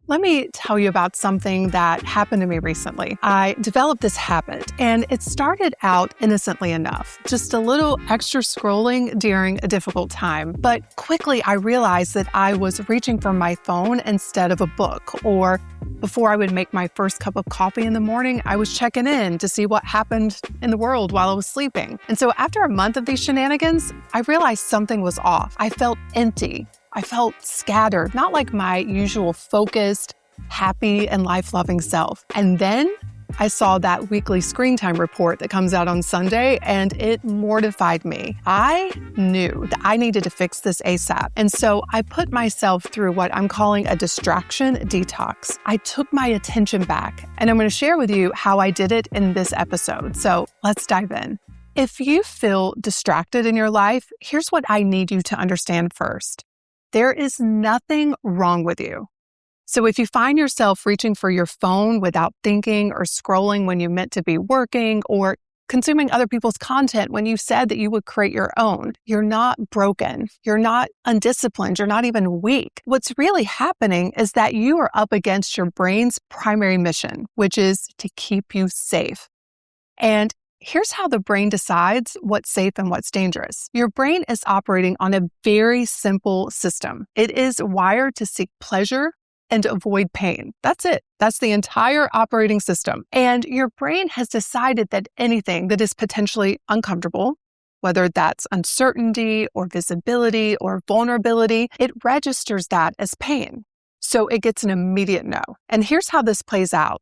Let me tell you about something that happened to me recently. I developed this habit, and it started out innocently enough, just a little extra scrolling during a difficult time. But quickly, I realized that I was reaching for my phone instead of a book, or before I would make my first cup of coffee in the morning, I was checking in to see what happened in the world while I was sleeping. And so after a month of these shenanigans, I realized something was off. I felt empty. I felt scattered, not like my usual focused, happy, and life-loving self. And then I saw that weekly screen time report that comes out on Sunday, and it mortified me. I knew that I needed to fix this ASAP. And so I put myself through what I'm calling a distraction detox. I took my attention back, and I'm going to share with you how I did it in this episode. So let's dive in. If you feel distracted in your life, here's what I need you to understand first. There is nothing wrong with you. So if you find yourself reaching for your phone without thinking or scrolling when you meant to be working or consuming other people's content when you said that you would create your own, you're not broken. You're not undisciplined. You're not even weak. What's really happening is that you are up against your brain's primary mission, which is to keep you safe. And here's how the brain decides what's safe and what's dangerous. Your brain is operating on a very simple system. It is wired to seek pleasure and avoid pain. That's it. That's the entire operating system. And your brain has decided that anything that is potentially uncomfortable, whether that's uncertainty or visibility or vulnerability, it registers that as pain. So it gets an immediate no. And here's how this plays out.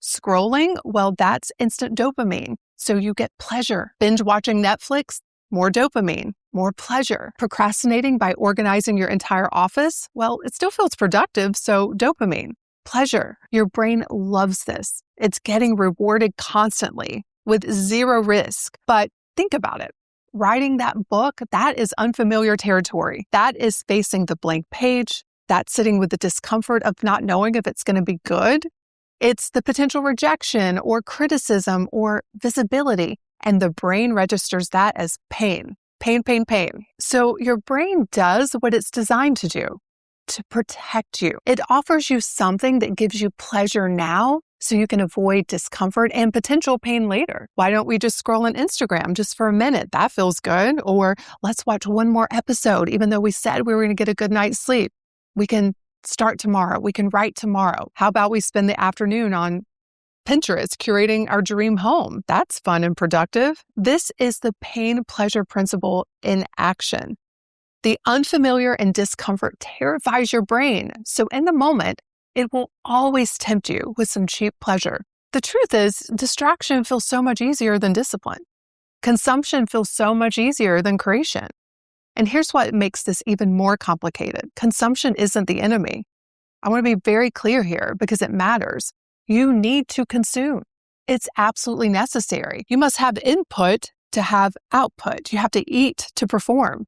Scrolling, well, that's instant dopamine. So you get pleasure. Binge watching Netflix, more dopamine, more pleasure. Procrastinating by organizing your entire office, well, it still feels productive, so dopamine, pleasure. Your brain loves this. It's getting rewarded constantly with zero risk. But think about it. Writing that book, that is unfamiliar territory. That is facing the blank page. That's sitting with the discomfort of not knowing if it's going to be good. It's the potential rejection or criticism or visibility, and the brain registers that as pain. Pain, pain, pain. So your brain does what it's designed to do, to protect you. It offers you something that gives you pleasure now so you can avoid discomfort and potential pain later. Why don't we just scroll on Instagram just for a minute? That feels good. Or let's watch one more episode, even though we said we were going to get a good night's sleep. We can start tomorrow. We can write tomorrow. How about we spend the afternoon on Pinterest curating our dream home? That's fun and productive. This is the pain-pleasure principle in action. The unfamiliar and discomfort terrifies your brain. So in the moment, it will always tempt you with some cheap pleasure. The truth is, distraction feels so much easier than discipline. Consumption feels so much easier than creation. And here's what makes this even more complicated. Consumption isn't the enemy. I want to be very clear here because it matters. You need to consume. It's absolutely necessary. You must have input to have output. You have to eat to perform.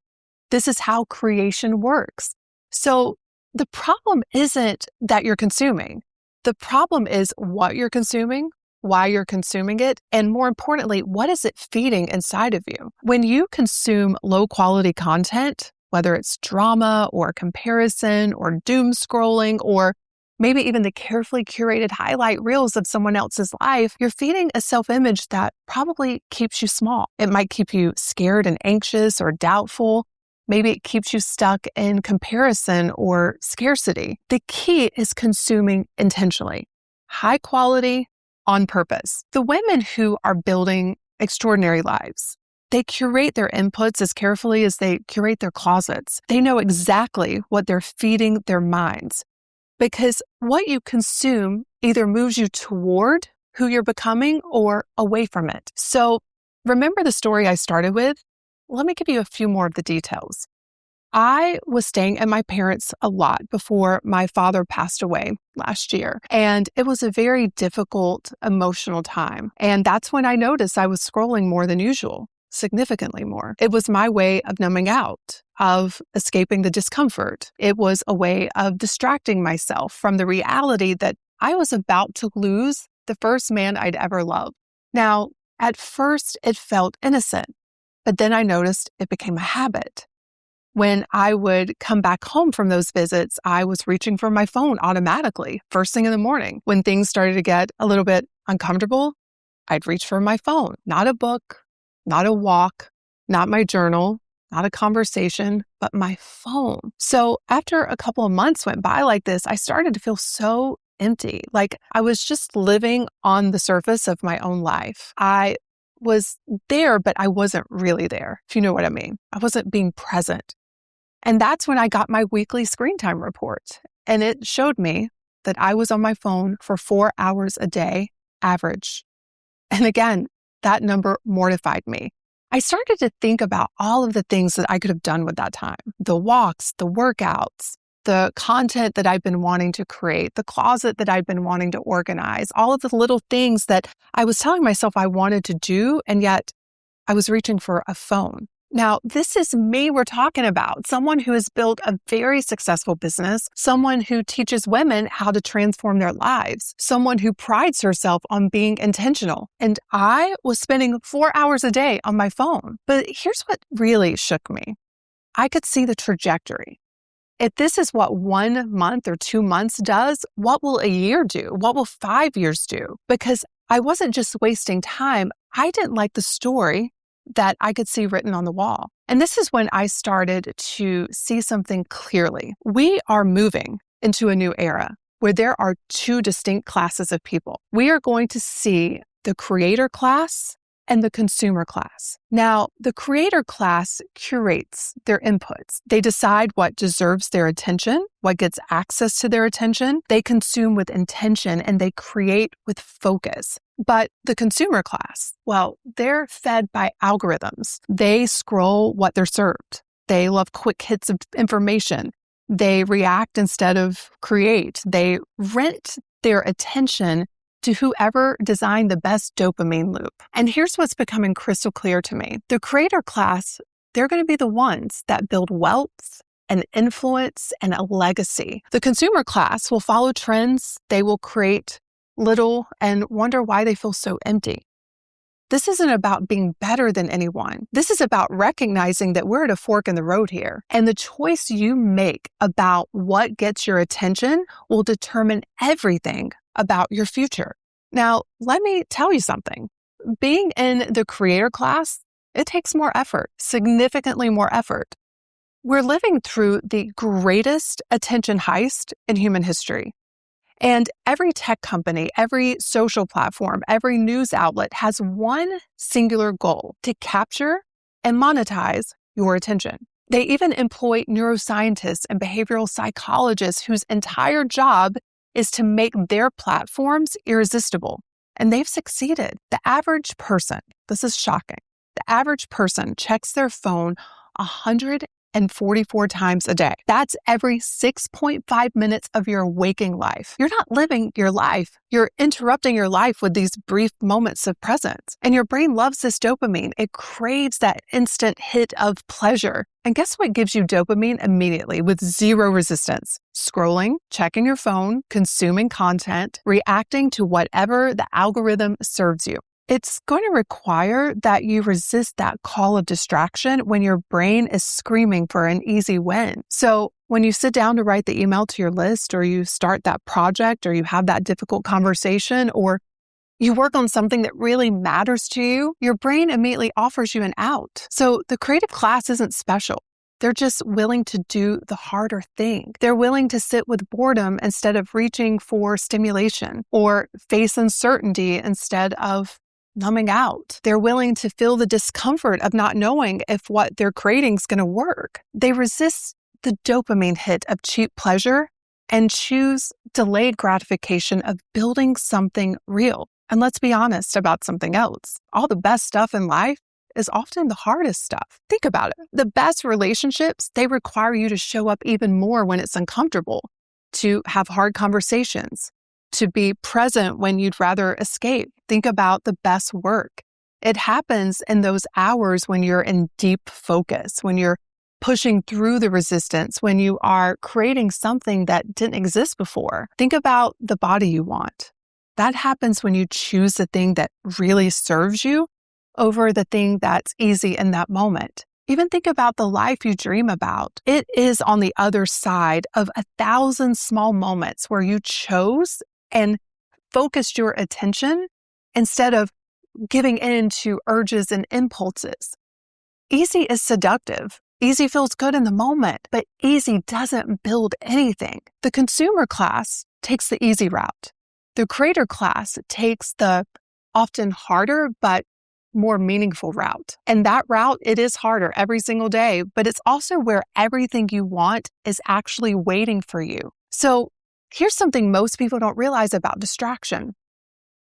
This is how creation works. So the problem isn't that you're consuming. The problem is what you're consuming, why you're consuming it, and more importantly, what is it feeding inside of you? When you consume low-quality content, whether it's drama or comparison or doom scrolling or maybe even the carefully curated highlight reels of someone else's life, you're feeding a self-image that probably keeps you small. It might keep you scared and anxious or doubtful. Maybe it keeps you stuck in comparison or scarcity. The key is consuming intentionally, high quality, on purpose. The women who are building extraordinary lives, they curate their inputs as carefully as they curate their closets. They know exactly what they're feeding their minds because what you consume either moves you toward who you're becoming or away from it. So remember the story I started with? Let me give you a few more of the details. I was staying at my parents' a lot before my father passed away last year, and it was a very difficult emotional time. And that's when I noticed I was scrolling more than usual, significantly more. It was my way of numbing out, of escaping the discomfort. It was a way of distracting myself from the reality that I was about to lose the first man I'd ever loved. Now, at first, it felt innocent, but then I noticed it became a habit. When I would come back home from those visits, I was reaching for my phone automatically first thing in the morning. When things started to get a little bit uncomfortable, I'd reach for my phone, not a book, not a walk, not my journal, not a conversation, but my phone. So after a couple of months went by like this, I started to feel so empty. Like I was just living on the surface of my own life. I was there, but I wasn't really there, if you know what I mean. I wasn't being present. And that's when I got my weekly screen time report. And it showed me that I was on my phone for 4 hours a day, average. And again, that number mortified me. I started to think about all of the things that I could have done with that time. The walks, the workouts, the content that I've been wanting to create, the closet that I've been wanting to organize, all of the little things that I was telling myself I wanted to do, and yet I was reaching for a phone. Now, this is me we're talking about, someone who has built a very successful business, someone who teaches women how to transform their lives, someone who prides herself on being intentional. And I was spending 4 hours a day on my phone. But here's what really shook me. I could see the trajectory. If this is what 1 month or 2 months does, what will a year do? What will 5 years do? Because I wasn't just wasting time. I didn't like the story that I could see written on the wall. And this is when I started to see something clearly. We are moving into a new era where there are two distinct classes of people. We are going to see the creator class and the consumer class. Now, the creator class curates their inputs. They decide what deserves their attention, what gets access to their attention. They consume with intention and they create with focus. But the consumer class, well, they're fed by algorithms. They scroll what they're served. They love quick hits of information. They react instead of create. They rent their attention to whoever designed the best dopamine loop. And here's what's becoming crystal clear to me. The creator class, they're going to be the ones that build wealth and influence and a legacy. The consumer class will follow trends. They will create little and wonder why they feel so empty. This isn't about being better than anyone. This is about recognizing that we're at a fork in the road here. And the choice you make about what gets your attention will determine everything about your future. Now, let me tell you something. Being in the creator class, it takes more effort, significantly more effort. We're living through the greatest attention heist in human history. And every tech company, every social platform, every news outlet has one singular goal: to capture and monetize your attention. They even employ neuroscientists and behavioral psychologists whose entire job is to make their platforms irresistible. And they've succeeded. The average person, this is shocking, the average person checks their phone 144 times a day. That's every 6.5 minutes of your waking life. You're not living your life. You're interrupting your life with these brief moments of presence. And your brain loves this dopamine. It craves that instant hit of pleasure. And guess what gives you dopamine immediately with zero resistance? Scrolling, checking your phone, consuming content, reacting to whatever the algorithm serves you. It's going to require that you resist that call of distraction when your brain is screaming for an easy win. So when you sit down to write the email to your list, or you start that project, or you have that difficult conversation, or you work on something that really matters to you, your brain immediately offers you an out. So the creative class isn't special. They're just willing to do the harder thing. They're willing to sit with boredom instead of reaching for stimulation, or face uncertainty instead of numbing out. They're willing to feel the discomfort of not knowing if what they're creating is going to work. They resist the dopamine hit of cheap pleasure and choose delayed gratification of building something real. And let's be honest about something else. All the best stuff in life is often the hardest stuff. Think about it. The best relationships, they require you to show up even more when it's uncomfortable, to have hard conversations, to be present when you'd rather escape. Think about the best work. It happens in those hours when you're in deep focus, when you're pushing through the resistance, when you are creating something that didn't exist before. Think about the body you want. That happens when you choose the thing that really serves you over the thing that's easy in that moment. Even think about the life you dream about. It is on the other side of 1,000 small moments where you chose and focused your attention instead of giving in to urges and impulses. Easy is seductive. Easy feels good in the moment, but easy doesn't build anything. The consumer class takes the easy route. The creator class takes the often harder but more meaningful route. And that route, it is harder every single day, but it's also where everything you want is actually waiting for you. So here's something most people don't realize about distraction.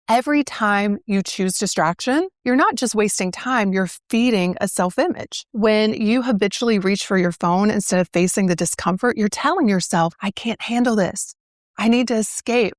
Every time you choose distraction, you're not just wasting time, you're feeding a self-image. When you habitually reach for your phone instead of facing the discomfort, you're telling yourself, I can't handle this. I need to escape.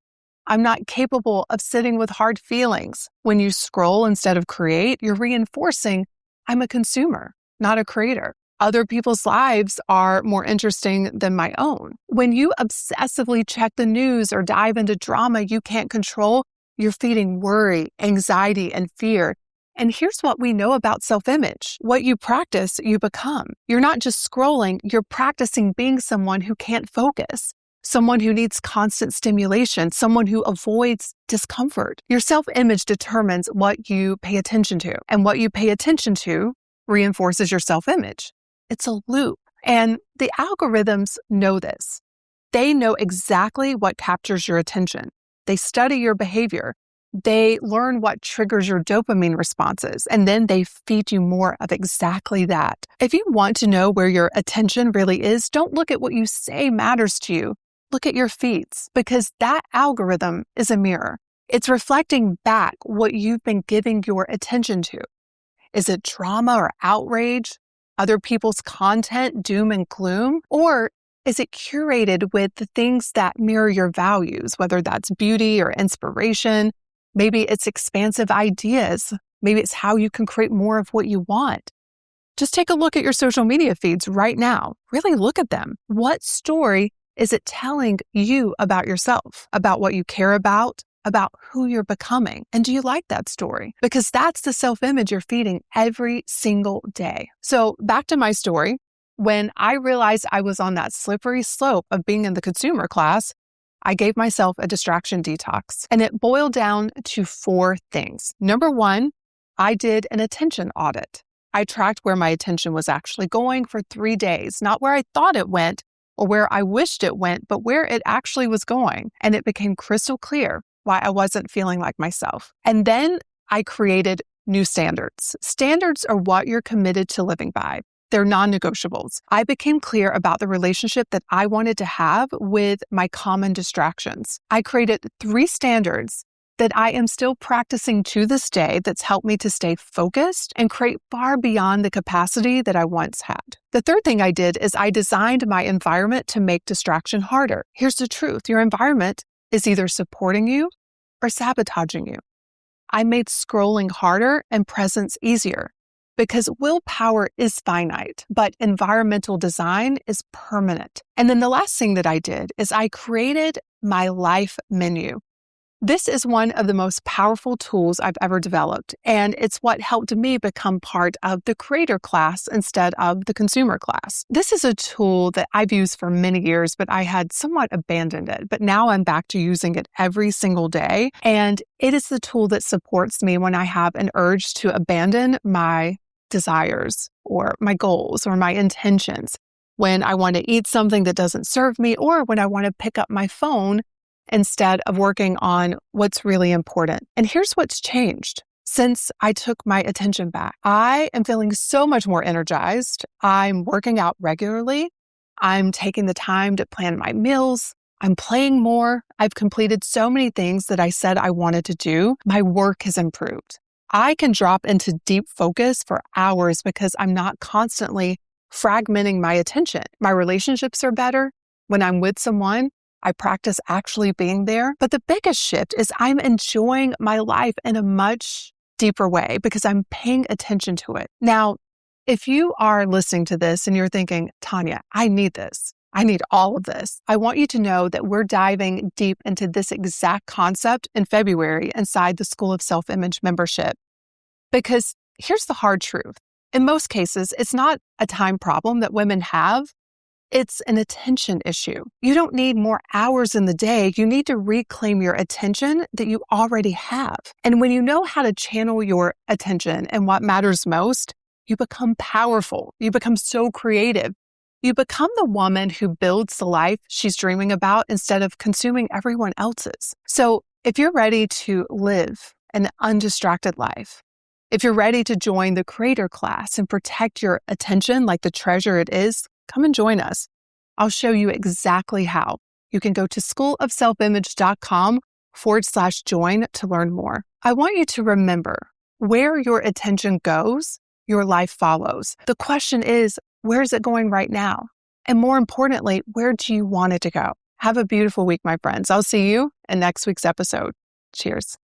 I'm not capable of sitting with hard feelings. When you scroll instead of create, you're reinforcing, I'm a consumer, not a creator. Other people's lives are more interesting than my own. When you obsessively check the news or dive into drama you can't control, you're feeding worry, anxiety, and fear. And here's what we know about self-image. What you practice, you become. You're not just scrolling, you're practicing being someone who can't focus, someone who needs constant stimulation, someone who avoids discomfort. Your self-image determines what you pay attention to, and what you pay attention to reinforces your self-image. It's a loop, and the algorithms know this. They know exactly what captures your attention. They study your behavior. They learn what triggers your dopamine responses, and then they feed you more of exactly that. If you want to know where your attention really is, don't look at what you say matters to you. Look at your feeds, because that algorithm is a mirror. It's reflecting back what you've been giving your attention to. Is it drama or outrage? Other people's content, doom and gloom? Or is it curated with the things that mirror your values, whether that's beauty or inspiration? Maybe it's expansive ideas. Maybe it's how you can create more of what you want. Just take a look at your social media feeds right now. Really look at them. What story is it telling you about yourself, about what you care about who you're becoming? And do you like that story? Because that's the self-image you're feeding every single day. So back to my story. When I realized I was on that slippery slope of being in the consumer class, I gave myself a distraction detox. And it boiled down to 4 things. Number 1, I did an attention audit. I tracked where my attention was actually going for 3 days, not where I thought it went or where I wished it went, but where it actually was going. And it became crystal clear why I wasn't feeling like myself. And then I created new standards. Standards are what you're committed to living by. They're non-negotiables. I became clear about the relationship that I wanted to have with my common distractions. I created 3 standards that I am still practicing to this day that's helped me to stay focused and create far beyond the capacity that I once had. The third thing I did is I designed my environment to make distraction harder. Here's the truth. Your environment is either supporting you or sabotaging you. I made scrolling harder and presence easier. Because willpower is finite, but environmental design is permanent. And then the last thing that I did is I created my life menu. This is one of the most powerful tools I've ever developed, and it's what helped me become part of the creator class instead of the consumer class. This is a tool that I've used for many years, but I had somewhat abandoned it. But now I'm back to using it every single day, and it is the tool that supports me when I have an urge to abandon my desires or my goals or my intentions, when I want to eat something that doesn't serve me, or when I want to pick up my phone instead of working on what's really important. And here's what's changed since I took my attention back. I am feeling so much more energized. I'm working out regularly. I'm taking the time to plan my meals. I'm playing more. I've completed so many things that I said I wanted to do. My work has improved. I can drop into deep focus for hours because I'm not constantly fragmenting my attention. My relationships are better. When I'm with someone, I practice actually being there. But the biggest shift is I'm enjoying my life in a much deeper way because I'm paying attention to it. Now, if you are listening to this and you're thinking, Tonya, I need this. I need all of this. I want you to know that we're diving deep into this exact concept in February inside the School of Self-Image membership. Because here's the hard truth. In most cases, it's not a time problem that women have. It's an attention issue. You don't need more hours in the day. You need to reclaim your attention that you already have. And when you know how to channel your attention and what matters most, you become powerful. You become so creative. You become the woman who builds the life she's dreaming about instead of consuming everyone else's. So if you're ready to live an undistracted life, if you're ready to join the creator class and protect your attention like the treasure it is, come and join us. I'll show you exactly how. You can go to schoolofselfimage.com/join to learn more. I want you to remember, where your attention goes, your life follows. The question is, where is it going right now? And more importantly, where do you want it to go? Have a beautiful week, my friends. I'll see you in next week's episode. Cheers.